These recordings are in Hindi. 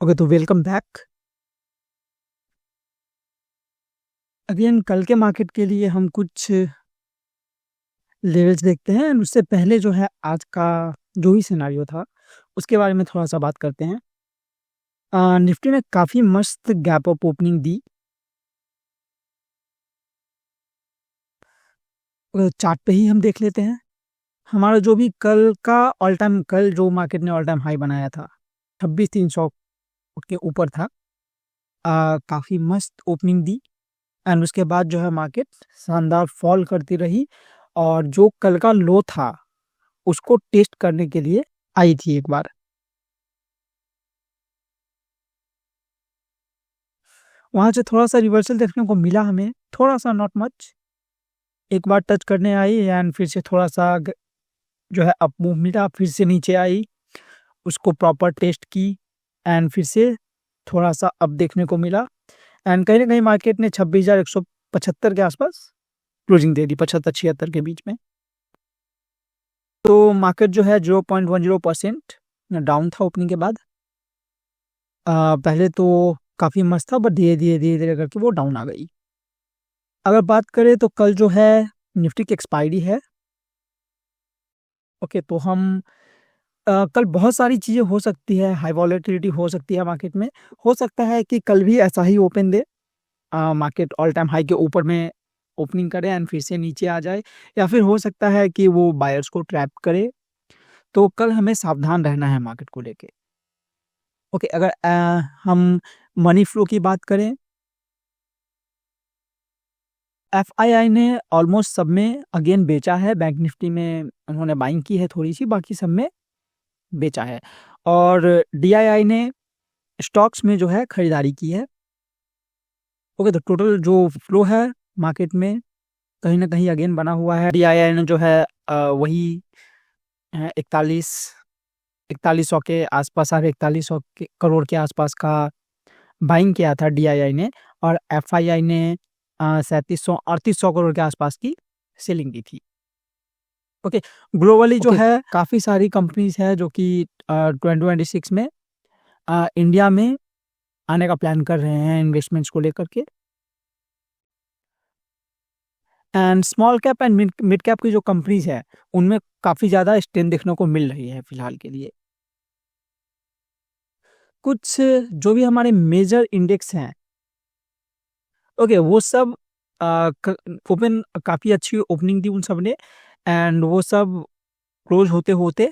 ओके, तो वेलकम बैक अगेन। कल के मार्केट के लिए हम कुछ लेवल्स देखते हैं एंड उससे पहले जो है आज का जो भी सिनारियो था उसके बारे में थोड़ा सा बात करते हैं। निफ्टी ने काफ़ी मस्त गैप अप ओपनिंग दी। चार्ट पे ही हम देख लेते हैं। हमारा जो भी कल का ऑल टाइम, कल जो मार्केट ने ऑल टाइम हाई बनाया था 26,300 के ऊपर था। काफ़ी मस्त ओपनिंग दी एंड उसके बाद जो है मार्केट शानदार फॉल करती रही और जो कल का लो था उसको टेस्ट करने के लिए आई थी एक बार। वहाँ से थोड़ा-सा रिवर्सल देखने को मिला हमें, थोड़ा-सा नॉट मच। एक बार टच करने आई एंड फिर से थोड़ा-सा जो है अप मूव मिला, फिर से नीचे आई, उसको प्रॉपर टेस्ट की एंड फिर से थोड़ा-सा अप देखने को मिला एंड कहीं न कहीं मार्केट ने 26,175 के आसपास क्लोजिंग दे दी, 75-76 के बीच में। तो मार्केट जो है 0.10% डाउन था ओपनिंग के बाद। पहले तो काफ़ी मस्त था बट धीरे-धीरे करके वो डाउन आ गई। अगर बात करें तो कल जो है निफ्टी की एक्सपायरी है। ओके, तो हम कल बहुत सारी चीज़ें हो सकती है, हाई वॉलेटिलिटी हो सकती है मार्केट में। हो सकता है कि कल भी ऐसा ही ओपन दे, मार्केट ऑल टाइम हाई के ऊपर में ओपनिंग करे एंड फिर से नीचे आ जाए, या फिर हो सकता है कि वो बायर्स को ट्रैप करे। तो कल हमें सावधान रहना है मार्केट को लेके। ओके, अगर हम मनी फ्लो की बात करें, एफआईआई ने ऑलमोस्ट सब में अगेन बेचा है। बैंक निफ्टी में उन्होंने बाइंग की है थोड़ी सी, बाकी सब में बेचा है और डीआईआई ने स्टॉक्स में जो है खरीदारी की है। ओके, तो टोटल जो फ्लो है मार्केट में कहीं ना कहीं अगेन बना हुआ है। डीआईआई ने जो है वही 4100 के आसपास, 4100 करोड़ के आसपास का बाइंग किया था डीआईआई ने, और एफआईआई ने 3700-3800 करोड़ के आसपास की सेलिंग की थी। ओके, ग्लोबली जो है काफ़ी सारी कंपनीज है जो कि 2026 में इंडिया में आने का प्लान कर रहे हैं इन्वेस्टमेंट्स को लेकर के। And small cap and mid cap की जो कंपनीज है उनमें काफ़ी ज़्यादा स्ट्रेंथ देखने को मिल रही है फिलहाल के लिए। कुछ जो भी हमारे मेजर इंडेक्स हैं, ओके, वो सब ओपन काफ़ी अच्छी ओपनिंग दी उन सब ने एंड वो सब क्लोज होते होते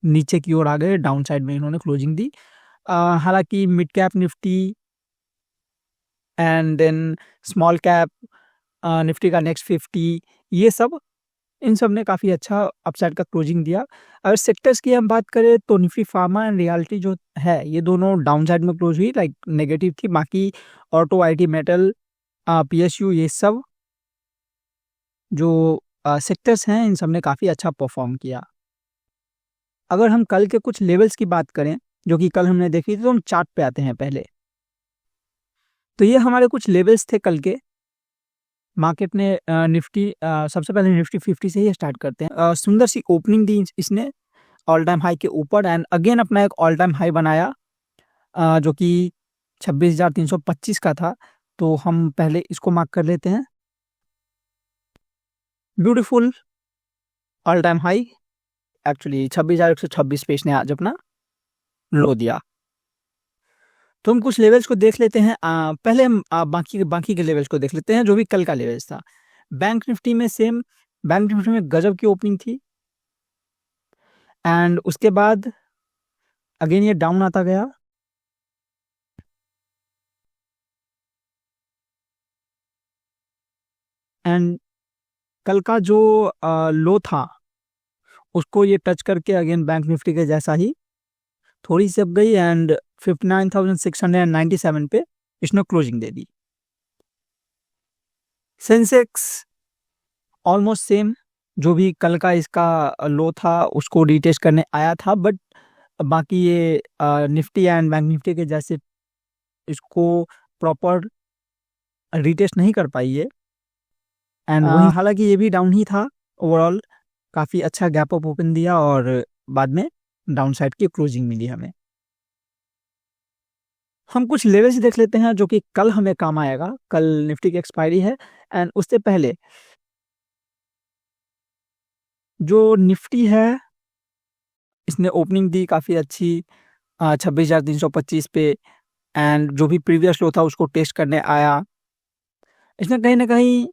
नीचे की ओर आ गए, डाउन साइड में इन्होंने क्लोजिंग दी। हालांकि mid cap nifty and then small cap nifty का नेक्स्ट 50, ये सब, इन सब ने काफ़ी अच्छा अपसाइड का क्लोजिंग दिया। अगर सेक्टर्स की हम बात करें तो निफ्टी फार्मा एंड रियलिटी जो है ये दोनों डाउन साइड में क्लोज हुई, लाइक नेगेटिव थी। बाकी ऑटो, आईटी, मेटल, पीएसयू, ये सब जो सेक्टर्स हैं इन सब ने काफ़ी अच्छा परफॉर्म किया। अगर हम कल के कुछ लेवल्स की बात करें जो कि कल हमने देखी थी, तो हम चार्ट पे आते हैं पहले। तो ये हमारे कुछ लेवल्स थे कल के। मार्केट ने निफ्टी सबसे पहले निफ्टी 50 से ही स्टार्ट करते हैं। सुंदर सी ओपनिंग दी इसने ऑल टाइम हाई के ऊपर एंड अगेन अपना एक ऑल टाइम हाई बनाया, जो कि 26,325 का था। तो हम पहले इसको मार्क कर लेते हैं। Beautiful all time high, actually 26,126 पे इसने आज अपना लो दिया। तो हम कुछ लेवल्स को देख लेते हैं। पहले हम बाकी के लेवल्स को देख लेते हैं जो भी कल का लेवल्स था। बैंक निफ्टी में सेम, बैंक निफ्टी में गजब की ओपनिंग थी एंड उसके बाद अगेन ये डाउन आता गया एंड कल का जो लो था उसको ये टच करके अगेन बैंक निफ्टी के जैसा ही थोड़ी सी अब गई एंड 59,697 पे इसने क्लोजिंग दे दी। सेंसेक्स ऑलमोस्ट सेम, जो भी कल का इसका लो था उसको रीटेस्ट करने आया था, बट बाकी ये निफ्टी एंड बैंक निफ्टी के जैसे इसको प्रॉपर रीटेस्ट नहीं कर पाई है एंड वही, हालांकि ये भी डाउन ही था। ओवरऑल काफ़ी अच्छा गैप अप ओपन दिया और बाद में डाउन साइड की क्लोजिंग मिली हमें। हम कुछ लेवल्स देख लेते हैं जो कि कल हमें काम आएगा। कल निफ्टी की एक्सपायरी है एंड उससे पहले जो निफ्टी है इसने ओपनिंग दी काफ़ी अच्छी 26,325 पे एंड जो भी प्रीवियस लो था उसको टेस्ट करने आया। इसने कहीं न कहीं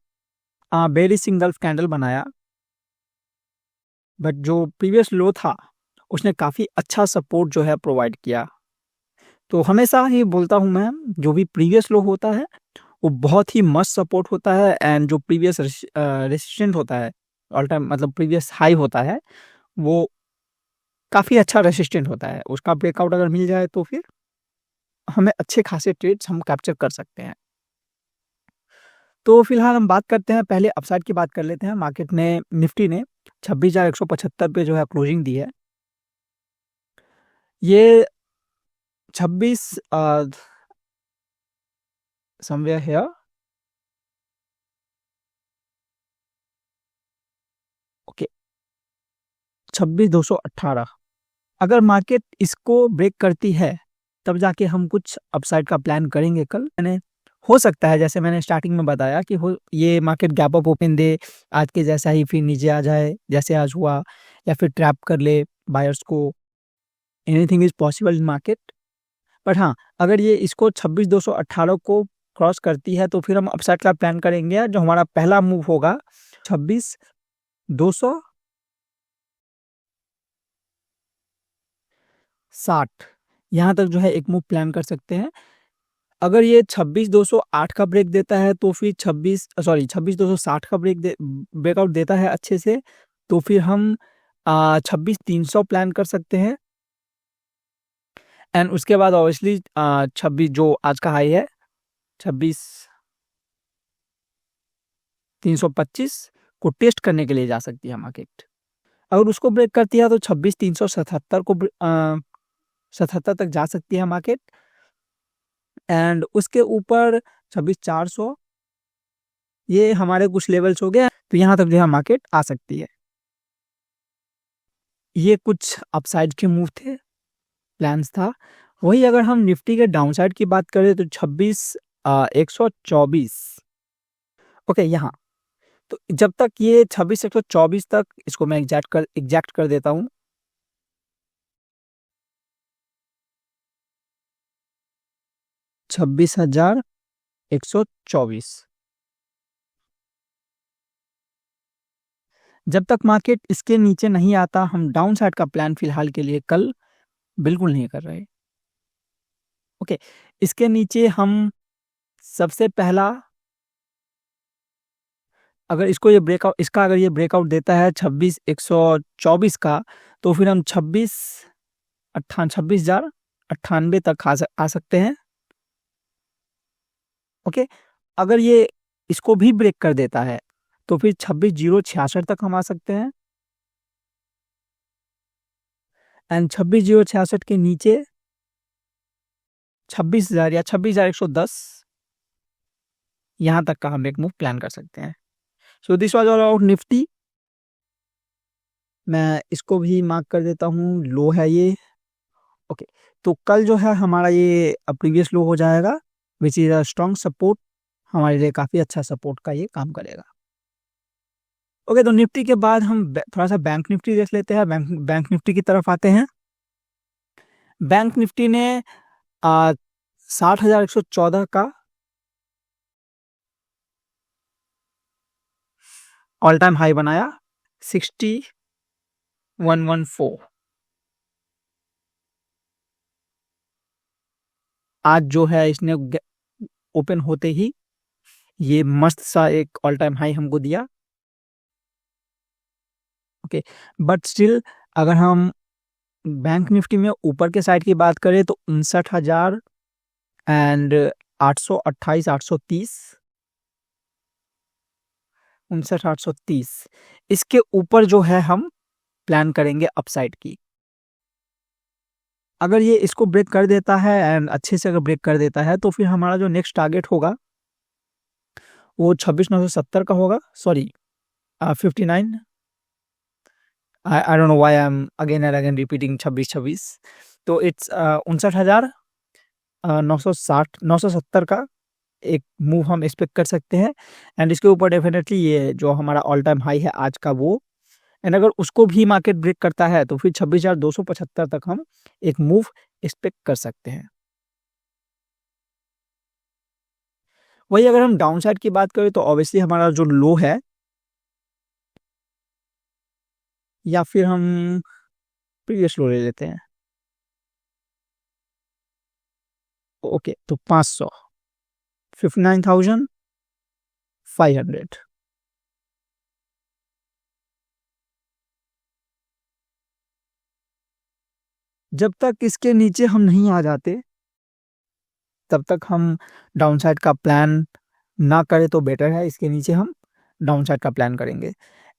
बेयरिश सिंगल कैंडल बनाया, बट जो प्रीवियस लो था उसने काफ़ी अच्छा सपोर्ट जो है प्रोवाइड किया। तो हमेशा ही बोलता हूँ मैं, जो भी प्रीवियस लो होता है वो बहुत ही मस्त सपोर्ट होता है एंड जो प्रीवियस रेसिस्टेंट होता है, ऑल टाइम मतलब प्रीवियस हाई होता है, वो काफ़ी अच्छा रेसिस्टेंट होता है। उसका ब्रेकआउट अगर मिल जाए तो फिर हमें अच्छे खासे ट्रेड्स हम कैप्चर कर सकते हैं। तो फिलहाल हम बात करते हैं, पहले अपसाइड की बात कर लेते हैं। मार्केट ने निफ्टी ने 26,175 पे जो है क्लोजिंग दी है। ये 26 समवेयर हियर, ओके, 26,218। अगर मार्केट इसको ब्रेक करती है तब जाके हम कुछ अपसाइड का प्लान करेंगे कल। मैंने हो सकता है जैसे मैंने स्टार्टिंग में बताया कि हो ये मार्केट गैप अप ओपन दे आज के जैसा ही, फिर नीचे आ जाए जैसे आज हुआ, या फिर ट्रैप कर ले बायर्स को। Anything is possible in market. But हाँ, अगर ये इसको 26,218 को क्रॉस करती है तो फिर हम अपसाइड का प्लान करेंगे। जो हमारा पहला मूव होगा 26,260, यहाँ तक जो है एक मूव प्लान कर सकते हैं। अगर ये 26,208 का ब्रेक देता है तो फिर 26,260 का ब्रेकआउट देता है अच्छे से, तो फिर हम 26,300 प्लान कर सकते हैं। एंड उसके बाद ऑब्वियसली 26 जो आज का हाई है 26,325 को टेस्ट करने के लिए जा सकती है मार्केट। अगर उसको ब्रेक करती है तो 26,377 को 77 तक जा सकती है मार्केट। एंड उसके ऊपर 26,400, ये हमारे कुछ लेवल्स हो गए, तो यहाँ तक जो है मार्केट आ सकती है। ये कुछ अपसाइड के मूव थे, प्लान्स था। वही अगर हम निफ्टी के डाउनसाइड की बात करें तो 26,124, ओके, यहाँ तो जब तक ये 26,124 तक, इसको मैं एग्जैक्ट कर देता हूँ, 26,124। जब तक मार्केट इसके नीचे नहीं आता हम डाउन साइड का प्लान फिलहाल के लिए कल बिल्कुल नहीं कर रहे। ओके, इसके नीचे हम सबसे पहला, अगर अगर ये ब्रेकआउट देता है 26,124 का, तो फिर हम 26,098 तक आ सकते हैं। ओके, अगर ये इसको भी ब्रेक कर देता है तो फिर 26,066 तक हम आ सकते हैं। एंड 26,066 के नीचे 26,000 या 26,110, यहाँ तक का हम एक मूव प्लान कर सकते हैं। So this was all about Nifty. मैं इसको भी मार्क कर देता हूँ, लो है ये। ओके, तो कल जो है हमारा ये प्रीवियस लो हो जाएगा, which is a strong support, हमारे लिए काफ़ी अच्छा सपोर्ट का ये काम करेगा। ओके, तो निफ्टी के बाद हम थोड़ा सा बैंक निफ्टी देख लेते हैं। बैंक निफ्टी की तरफ आते हैं। बैंक निफ्टी ने 60,114 का ऑल टाइम हाई बनाया, 60,114। आज जो है इसने ओपन होते ही ये मस्त सा एक ऑल टाइम हाई हमको दिया। ओके, बट स्टिल अगर हम बैंक निफ्टी में ऊपर के साइड की बात करें तो 59,000 एंड 828, 830, 59,830, इसके ऊपर जो है हम प्लान करेंगे अपसाइड की। अगर ये इसको ब्रेक कर देता है एंड अच्छे से अगर ब्रेक कर देता है तो फिर हमारा जो नेक्स्ट टारगेट होगा वो 26,970 का होगा, sorry 59। I don't know why I'm again and again repeating 26. तो इट्स 59,000 960 970 का एक मूव हम एक्सपेक्ट कर सकते हैं। एंड इसके ऊपर डेफिनेटली ये जो हमारा ऑल टाइम हाई है आज का वो, एंड अगर उसको भी मार्केट ब्रेक करता है तो फिर 26,275 तक हम एक मूव एक्सपेक्ट कर सकते हैं। वही अगर हम डाउन साइड की बात करें तो ऑब्वियसली हमारा जो लो है, या फिर हम प्रीवियस लो ले लेते हैं। ओके, तो 500, 59,500। जब तक इसके नीचे हम नहीं आ जाते तब तक हम डाउन साइड का प्लान ना करें तो बेटर है। इसके नीचे हम डाउन साइड का प्लान करेंगे।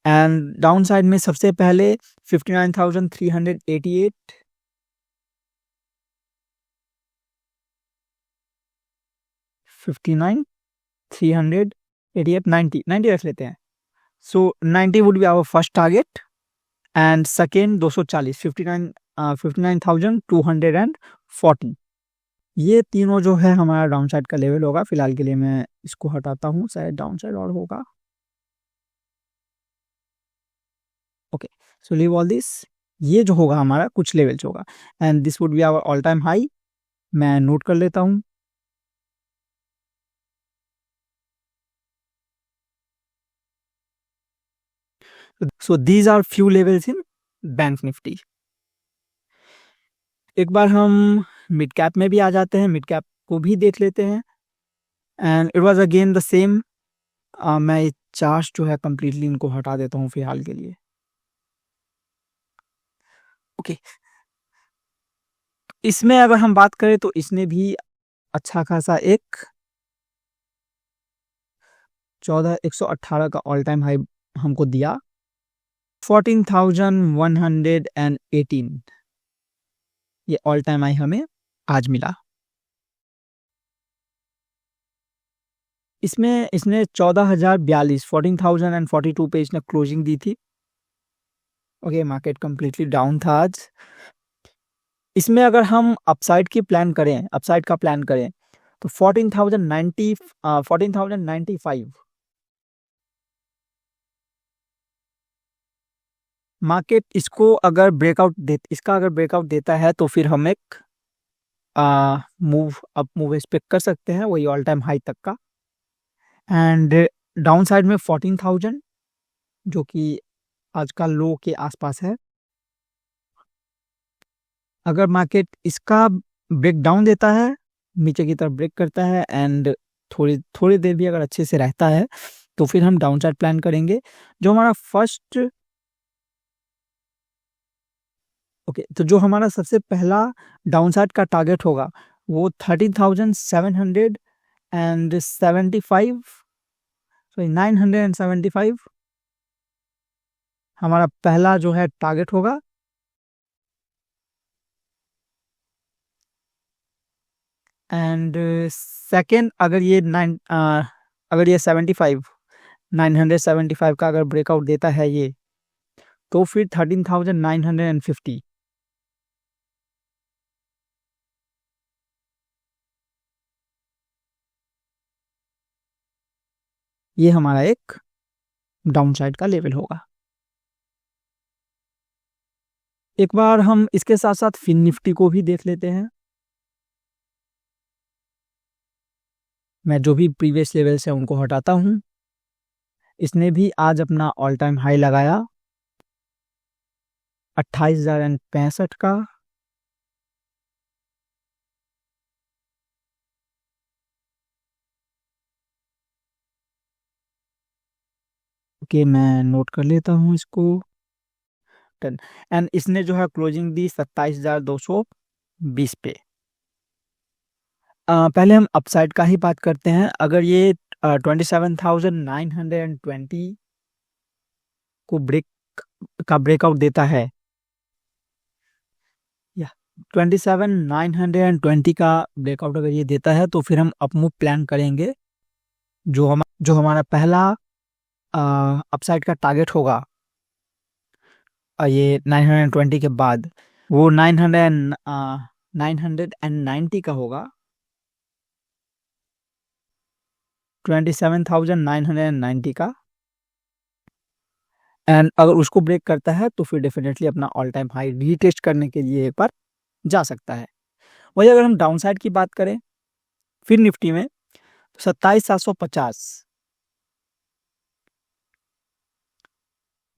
एंड डाउन साइड में सबसे पहले 59,388, 59,388, 90 रख लेते हैं। So 90 would be our first target, and second 240, 59,240। ये तीनों जो है हमारा डाउन साइड का लेवल होगा। फिलहाल के लिए मैं इसको हटाता हूँ, शायद डाउन साइड और होगा। Okay, so leave all this. ये जो होगा हमारा कुछ लेवल्स होगा, and this would be our all time high. मैं नोट कर लेता हूँ। So these are few levels in bank nifty. एक बार हम मिड कैप में भी आ जाते हैं, मिड कैप को भी देख लेते हैं। And it was again the same. मैं ये चार्ट जो है कंप्लीटली इनको हटा देता हूँ फिलहाल के लिए। ओके, इसमें अगर हम बात करें तो इसने भी अच्छा खासा एक 118 का ऑल टाइम हाई हमको दिया। 14,118 ये ऑल टाइम हाई हमें आज मिला। इसमें इसने 14,042, 14,042 पे इसने क्लोजिंग दी थी। ओके, मार्केट कंप्लीटली डाउन था आज। इसमें अगर हम अपसाइड की प्लान करें, अपसाइड का प्लान करें तो 14,090, 14,095 मार्केट इसको अगर ब्रेकआउट दे, इसका अगर ब्रेकआउट देता है तो फिर हम एक मूव अप मूव एक्सपेक्ट कर सकते हैं, वही ऑल टाइम हाई तक का। एंड डाउन साइड में 14,000 जो कि आज का लो के आसपास है। अगर मार्केट इसका ब्रेक डाउन देता है, नीचे की तरफ ब्रेक करता है, एंड थोड़ी थोड़ी देर भी अगर अच्छे से रहता है तो फिर हम डाउन साइड प्लान करेंगे। जो हमारा फर्स्ट तो जो हमारा सबसे पहला डाउन साइड का टारगेट होगा वो 13,775, सॉरी 975 हमारा पहला जो है टारगेट होगा। एंड सेकेंड, अगर ये 75, 975 का अगर ब्रेकआउट देता है ये, तो फिर 13,950 ये हमारा एक डाउन साइड का लेवल होगा। एक बार हम इसके साथ साथ फिन निफ्टी को भी देख लेते हैं। मैं जो भी प्रीवियस लेवल्स है उनको हटाता हूँ। इसने भी आज अपना ऑल टाइम हाई लगाया 28,065 का। ओके, मैं नोट कर लेता हूँ इसको। एंड इसने जो है क्लोजिंग दी 27,220 पे। पहले हम अपसाइड का ही बात करते हैं। अगर ये 27,920 को ब्रेकआउट देता है, या 27,920 का ब्रेकआउट अगर ये देता है तो फिर हम अपमूव प्लान करेंगे। जो हमारा पहला अपसाइड का टारगेट होगा ये 920 के बाद, वो 990 का होगा। 27,990 का, एंड अगर उसको ब्रेक करता है तो फिर डेफिनेटली अपना ऑल टाइम हाई रीटेस्ट करने के लिए एक बार जा सकता है। वही अगर हम डाउन साइड की बात करें फिर निफ्टी में, तो 27,750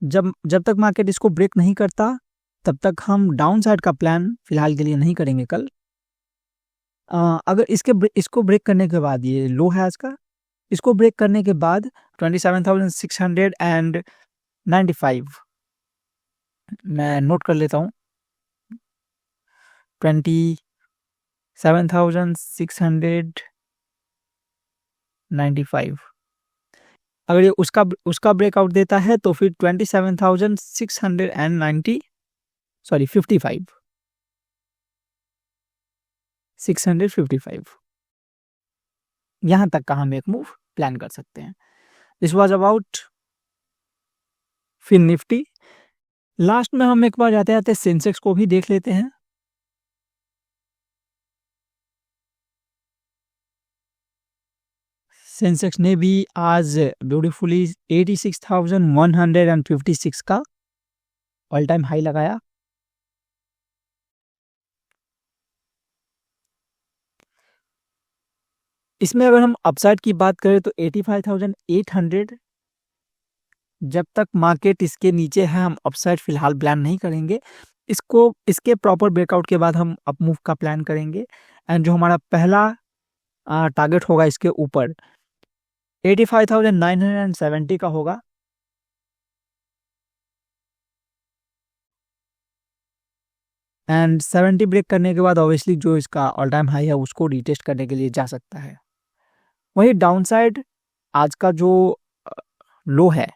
जब तक मार्केट इसको ब्रेक नहीं करता तब तक हम डाउन साइड का प्लान फिलहाल के लिए नहीं करेंगे कल। अगर इसको ब्रेक करने के बाद, ये लो है आज का, इसको ब्रेक करने के बाद 27,695 मैं नोट कर लेता हूँ, 27,695 अगर ये उसका ब्रेकआउट देता है तो फिर 27,690 सॉरी 655 यहाँ तक का हम एक मूव प्लान कर सकते हैं। दिस वाज अबाउट फिर निफ्टी। लास्ट में हम एक बार जाते जाते सेंसेक्स को भी देख लेते हैं। सेंसेक्स ने भी आज ब्यूटीफुली 86,156 का ऑल टाइम हाई लगाया। इसमें अगर हम अपसाइड की बात करें तो 85,800, जब तक मार्केट इसके नीचे है हम अपसाइड फिलहाल प्लान नहीं करेंगे। इसके प्रॉपर ब्रेकआउट के बाद हम अप मूव का प्लान करेंगे, एंड जो हमारा पहला टारगेट होगा इसके ऊपर 85,970 का होगा। एंड 70 ब्रेक करने के बाद ऑब्वियसली जो इसका ऑल टाइम हाई है उसको रीटेस्ट करने के लिए जा सकता है। वही डाउन साइड आज का जो लो है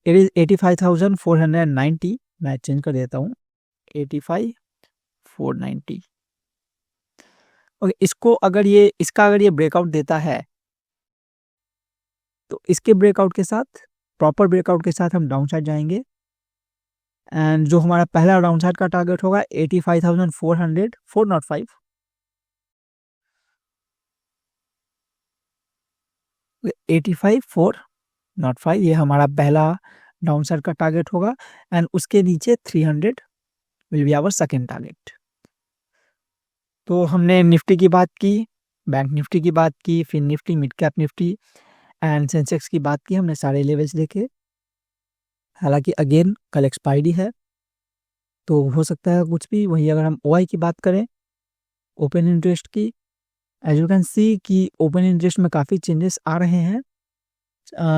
इट इज 85,490, मैं चेंज कर देता हूँ 85,490। ओके, इसका अगर ये ब्रेकआउट देता है तो इसके ब्रेकआउट के साथ, प्रॉपर ब्रेकआउट के साथ हम डाउन साइड जाएंगे, एंड जो हमारा पहला डाउन साइड का टारगेट होगा 85,405 85,405 ये हमारा पहला डाउन साइड का टारगेट होगा, एंड उसके नीचे 300 will be our second target. तो हमने निफ्टी की बात की, बैंक निफ्टी की बात की, फिर Nifty, mid cap nifty and Sensex की बात की। हमने सारे लेवल्स देखे। हालांकि अगेन कल एक्सपायरी है तो हो सकता है कुछ भी। वही अगर हम ओआई की बात करें, ओपन इंटरेस्ट की, एज यू कैन सी कि ओपन इंटरेस्ट में काफ़ी चेंजेस आ रहे हैं।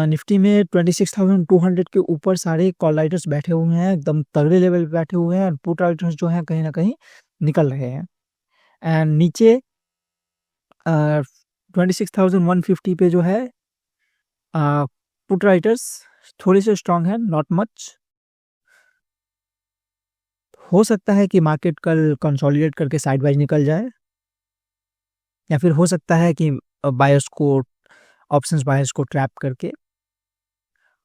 निफ्टी में 26,200 के ऊपर सारे कॉल राइटर्स बैठे हुए हैं, एकदम तगड़े लेवल पे बैठे हुए हैं, पुट राइटर्स जो हैं कहीं ना कहीं निकल रहे हैं। एंड नीचे 26,150 पे जो है पुट राइटर्स थोड़े से स्ट्रांग है, नॉट मच। हो सकता है कि मार्केट कल कंसोलिडेट करके साइड वाइज निकल जाए, या फिर हो सकता है कि बायर्स को, ऑप्शंस बायर्स को ट्रैप करके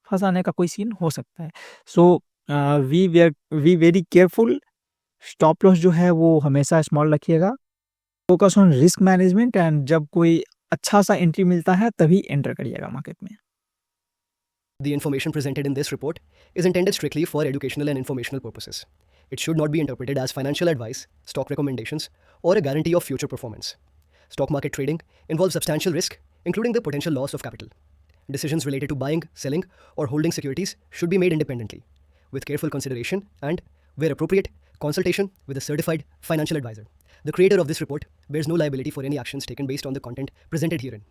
फंसाने का कोई सीन हो सकता है। So we very careful. Stop loss जो है वो हमेशा स्मॉल रखिएगा। Focus on risk management, and जब कोई अच्छा सा एंट्री मिलता है तभी एंटर करिएगा मार्केट में। The information presented in this report is intended strictly for educational and informational purposes. It should not be interpreted as financial advice, stock recommendations, or a guarantee of future performance. Stock market trading involves substantial risk, including the potential loss of capital. Decisions related to buying, selling, or holding securities should be made independently, with careful consideration and, where appropriate, consultation with a certified financial advisor. The creator of this report bears no liability for any actions taken based on the content presented herein.